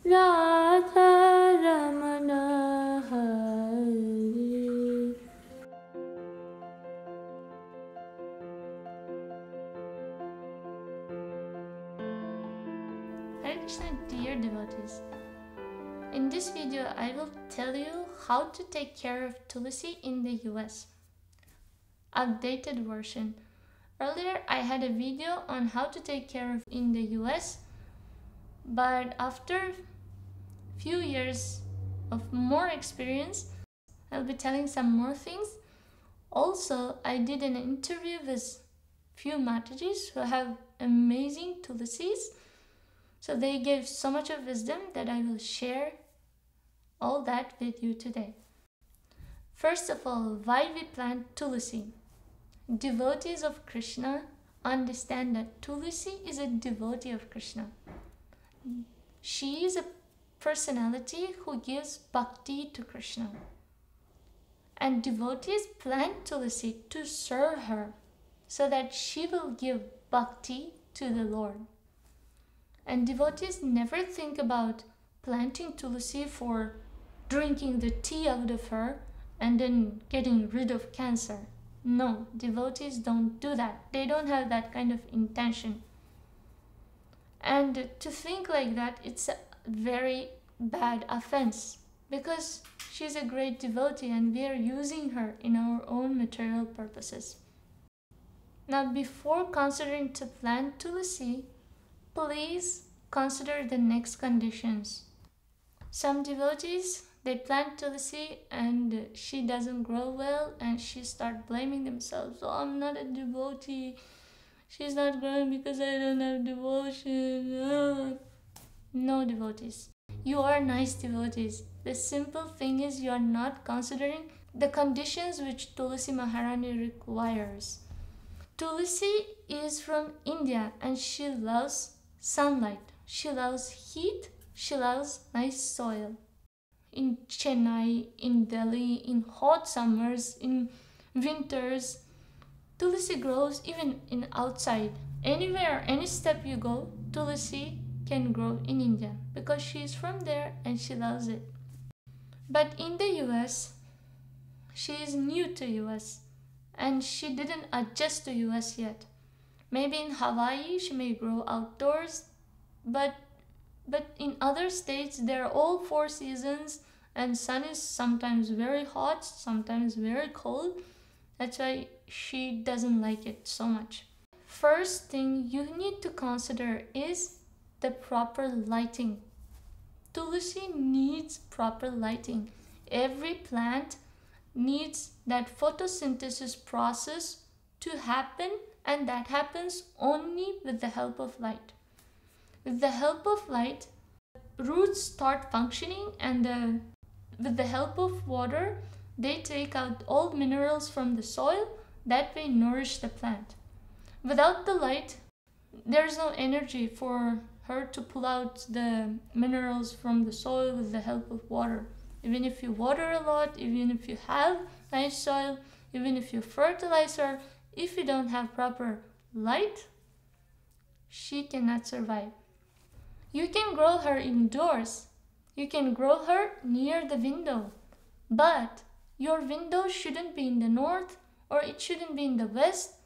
Radha Ramana Hare. Hare Krishna, dear devotees. In this video, I will tell you how to take care of Tulasi in the US. Updated version. Earlier, I had a video on how to take care of in the US, but after few years of more experience, I'll be telling some more things. Also, I did an interview with few Matajis who have amazing Tulasis. So they gave so much of wisdom that I will share all that with you today. First of all, why we plant Tulasi? Devotees of Krishna understand that Tulasi is a devotee of Krishna. She is a personality who gives bhakti to Krishna. And devotees plant Tulasi to serve her so that she will give bhakti to the Lord. And devotees never think about planting Tulasi for drinking the tea out of her and then getting rid of cancer. No, devotees don't do that. They don't have that kind of intention. And to think like that, it's a very bad offense because she's a great devotee and we are using her in our own material purposes. Now, before considering to plant Tulasi, please consider the next conditions. Some devotees, they plant Tulasi and she doesn't grow well and she start blaming themselves. Oh, I'm not a devotee. She's not growing because I don't have devotion. Oh. No, devotees. You are nice devotees. The simple thing is you are not considering the conditions which Tulasi Maharani requires. Tulasi is from India and she loves sunlight. She loves heat. She loves nice soil. In Chennai, in Delhi, in hot summers, in winters, Tulasi grows even in outside. Anywhere, any step you go, Tulasi can grow in India because she is from there and she loves it. But in the US, she is new to US and she didn't adjust to US yet. Maybe in Hawaii she may grow outdoors, but in other states there are all 4 seasons and sun is sometimes very hot, sometimes very cold. That's why she doesn't like it so much. First thing you need to consider is the proper lighting. Tulasi needs proper lighting. Every plant needs that photosynthesis process to happen, and that happens only with the help of light. With the help of light, roots start functioning, and with the help of water, they take out all minerals from the soil that way nourish the plant. Without the light, there's no energy for her to pull out the minerals from the soil with the help of water. Even if you water a lot, even if you have nice soil, even if you fertilize her, if you don't have proper light, she cannot survive. You can grow her indoors. You can grow her near the window. But your window shouldn't be in the north or it shouldn't be in the west.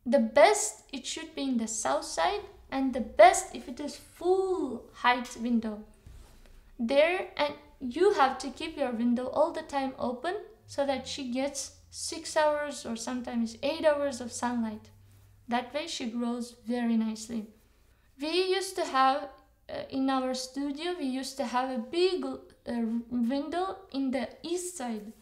The best, it should be in the south side, and the best if it is full height window. There, and you have to keep your window all the time open so that she gets 6 hours or sometimes 8 hours of sunlight. That way she grows very nicely. We used to have, in our studio, we used to have a big window in the east side.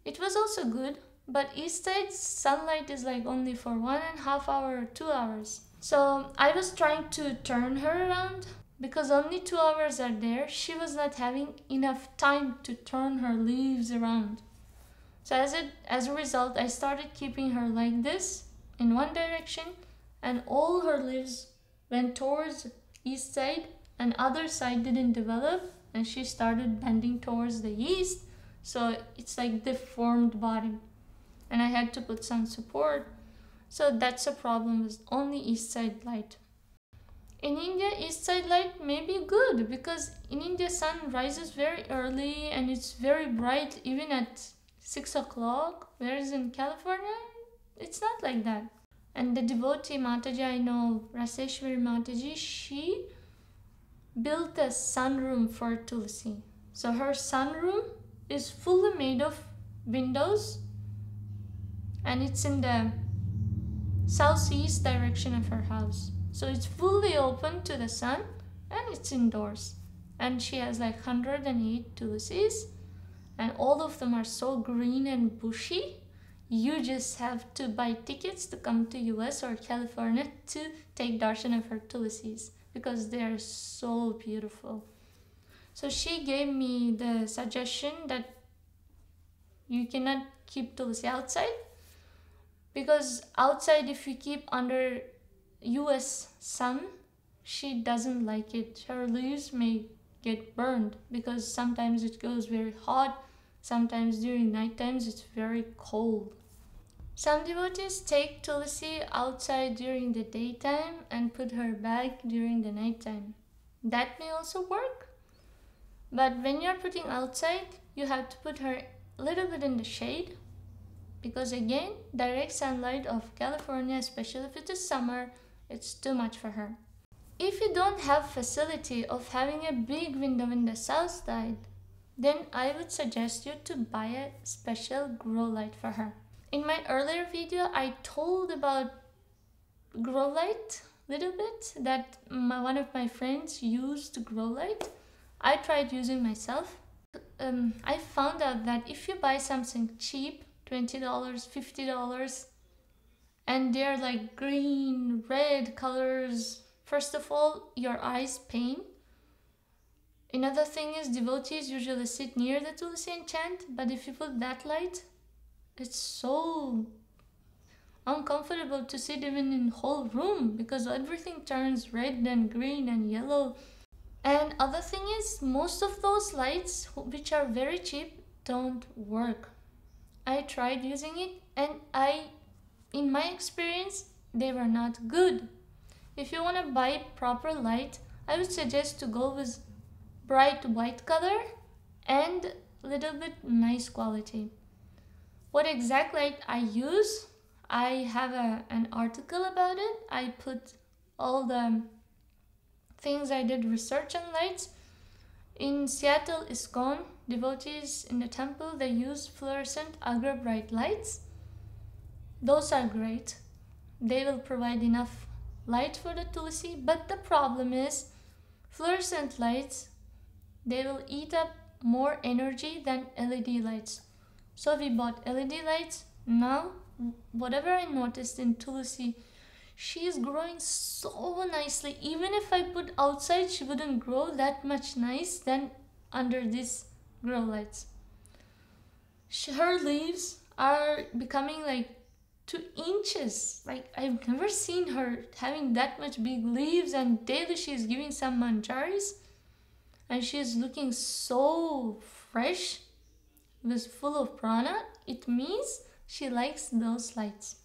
It was also good, but east side sunlight is like only for 1.5 hours or 2 hours. So I was trying to turn her around because only 2 hours are there. She was not having enough time to turn her leaves around. So as a result, I started keeping her like this in one direction, and all her leaves went towards east side and other side didn't develop, and she started bending towards the east. So it's like deformed body, and I had to put some support. So that's a problem with only east side light. In India, east side light may be good because in India sun rises very early and it's very bright even at 6 o'clock, whereas in California, it's not like that. And the devotee Mataji I know, Raseshwari Mataji, she built a sunroom for Tulsi. So her sunroom is fully made of windows and it's in the southeast direction of her house. So it's fully open to the sun and it's indoors. And she has like 108 Tulasis and all of them are so green and bushy. You just have to buy tickets to come to US or California to take darshan of her Tulasis because they are so beautiful. So she gave me the suggestion that you cannot keep Tulsi outside because outside if you keep under US sun, she doesn't like it. Her leaves may get burned because sometimes it goes very hot, sometimes during night times it's very cold. Some devotees take Tulsi outside during the daytime and put her back during the nighttime. That may also work. But when you're putting outside, you have to put her a little bit in the shade because again, direct sunlight of California, especially if it is summer, it's too much for her. If you don't have facility of having a big window in the south side, then I would suggest you to buy a special grow light for her. In my earlier video, I told about grow light a little bit that one of my friends used grow light. I tried using myself. I found out that if you buy something cheap, $20, $50, and they're like green, red colors, first of all, your eyes pain. Another thing is devotees usually sit near the Tulsi and chant, but if you put that light, it's so uncomfortable to sit even in whole room because everything turns red and green and yellow. And other thing is, most of those lights, which are very cheap, don't work. I tried using it and in my experience, they were not good. If you want to buy proper light, I would suggest to go with bright white color and little bit nice quality. What exact light I use, I have an article about it. I put all the things I did research on lights. In Seattle, ISKCON, devotees in the temple, they use fluorescent agar bright lights. Those are great. They will provide enough light for the Tulsi, but the problem is fluorescent lights, they will eat up more energy than LED lights. So we bought LED lights. Now, whatever I noticed in Tulsi, she is growing so nicely. Even if I put outside, she wouldn't grow that much nice than under these grow lights. Her leaves are becoming like 2 inches. Like I've never seen her having that much big leaves, and daily she's giving some manjaris and she's looking so fresh, was full of prana. It means she likes those lights.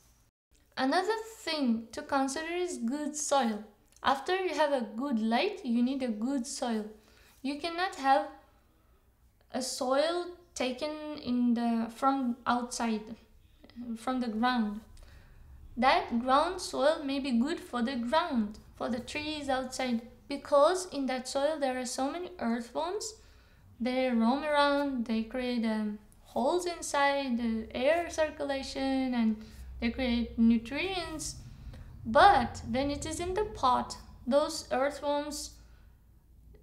Another thing to consider is good soil. After you have a good light, you need a good soil. You cannot have a soil taken from outside, from the ground. That ground soil may be good for the ground, for the trees outside, because in that soil there are so many earthworms. They roam around, they create holes inside the air circulation, and they create nutrients. But when it is in the pot, those earthworms,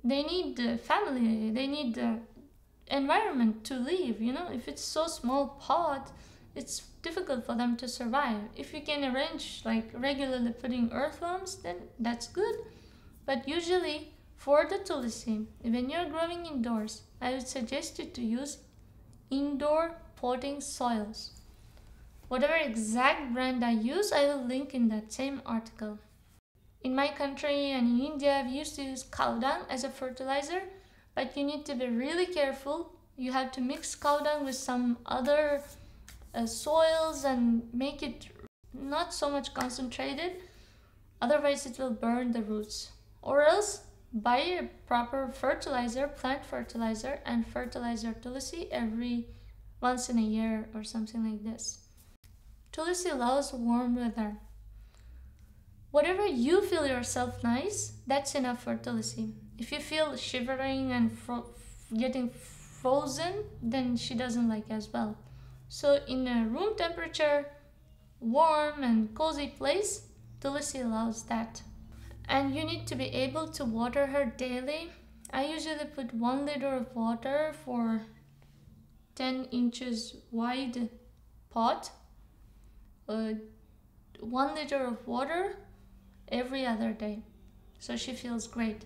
they need the family, they need the environment to live. If it's so small pot, it's difficult for them to survive. If you can arrange like regularly putting earthworms, then that's good. But usually for the Tulsi, when you're growing indoors, I would suggest you to use indoor potting soils. Whatever exact brand I use, I will link in that same article. In my country and in India, we used to use cow dung as a fertilizer, but you need to be really careful. You have to mix cow dung with some other soils and make it not so much concentrated, otherwise it will burn the roots. or else buy a proper fertilizer, plant fertilizer, and fertilizer Tulasi every once in a year or something like this. Tulasi loves warm weather. Whatever you feel yourself nice, that's enough for Tulasi. If you feel shivering and getting frozen, then she doesn't like as well. So in a room temperature, warm and cozy place, Tulasi loves that. And you need to be able to water her daily. I usually put 1 liter of water for 10 inches wide pot. 1 liter of water every other day. So she feels great.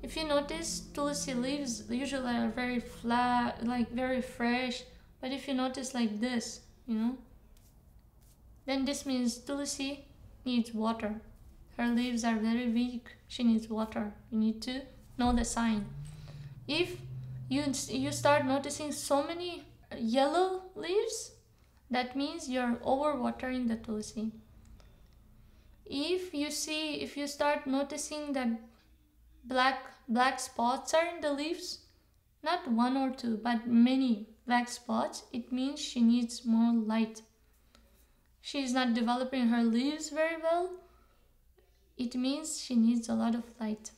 If you notice, Tulasi leaves usually are very flat, like very fresh. But if you notice like this, then this means Tulasi needs water. Her leaves are very weak. She needs water. You need to know the sign. If you start noticing so many yellow leaves, that means you're overwatering the Tulasi. If you start noticing that black spots are in the leaves, not 1 or 2, but many black spots, it means she needs more light. She is not developing her leaves very well. It means she needs a lot of light.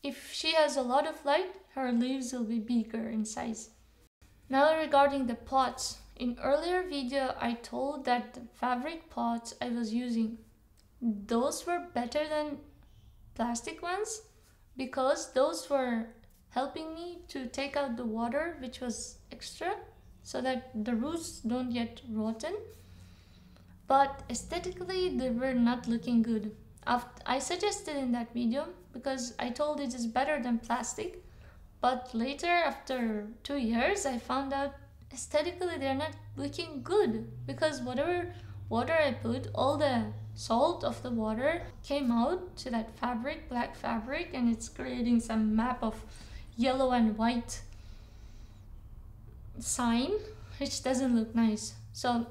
If she has a lot of light, her leaves will be bigger in size. Now regarding the pots, in earlier video I told that the fabric pots I was using, those were better than plastic ones because those were helping me to take out the water which was extra so that the roots don't get rotten. But aesthetically they were not looking good. I suggested in that video because I told it is better than plastic, but later after 2 years I found out aesthetically they're not looking good because whatever water I put, all the salt of the water came out to that fabric, black fabric, and it's creating some map of yellow and white sign which doesn't look nice. So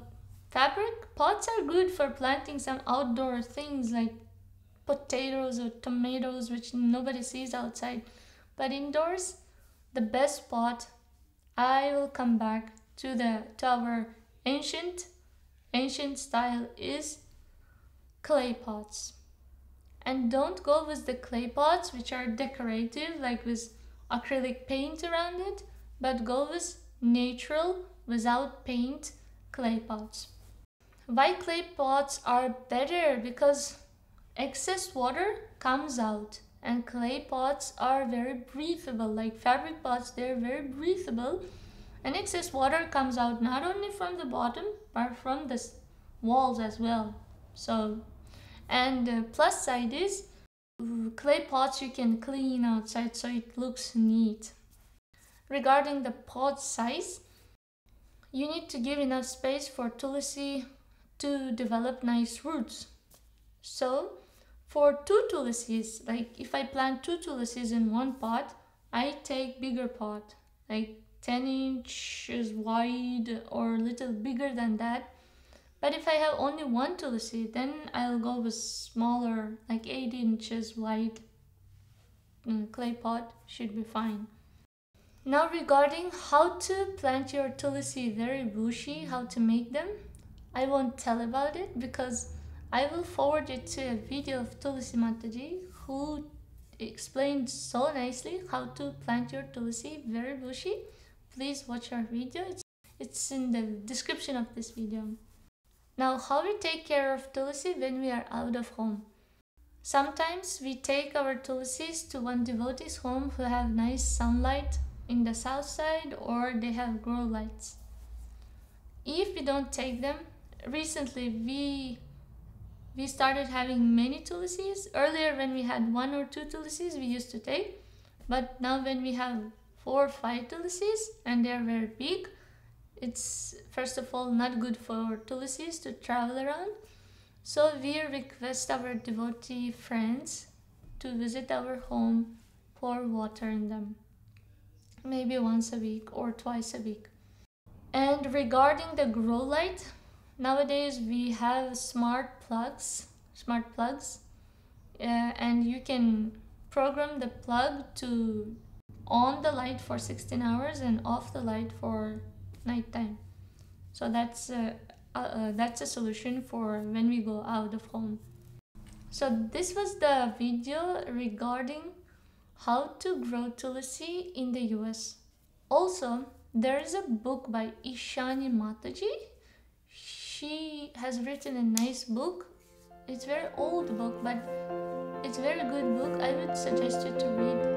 fabric pots are good for planting some outdoor things like potatoes or tomatoes which nobody sees outside, but indoors the best pot, I will come back to our ancient style, is clay pots. And don't go with the clay pots which are decorative like with acrylic paint around it, but go with natural without paint clay pots. Why clay pots are better? Because excess water comes out and clay pots are very breathable. Like fabric pots, they're very breathable, and excess water comes out not only from the bottom but from the walls as well. So, and the plus side is clay pots you can clean outside so it looks neat. Regarding the pot size, you need to give enough space for Tulasi to develop nice roots. So for 2 Tulasis, like if I plant 2 Tulasis in one pot, I take bigger pot, like 10 inches wide or a little bigger than that. But if I have only 1 Tulasi, then I'll go with smaller, like 8 inches wide clay pot should be fine. Now regarding how to plant your Tulasi very bushy, how to make them, I won't tell about it because I will forward it to a video of Mohini Madhavi who explained so nicely how to plant your Tulasi very bushy. Please watch our video. It's in the description of this video. Now, how we take care of Tulasi when we are out of home. Sometimes we take our Tulasis to one devotee's home who have nice sunlight in the south side or they have grow lights. If we don't take them, recently we started having many Tulasis. Earlier when we had 1 or 2 Tulasis we used to take, but now when we have 4 or 5 Tulasis and they are very big, it's first of all not good for Tulasis to travel around. So we request our devotee friends to visit our home for watering them, maybe once a week or twice a week. And regarding the grow light, nowadays we have smart plugs, and you can program the plug to on the light for 16 hours and off the light for nighttime. So that's a solution for when we go out of home. So this was the video regarding how to grow Tulasi in the US. Also, there is a book by Mohini Madhavi. She has written a nice book. It's a very old book, but it's a very good book. I would suggest you to read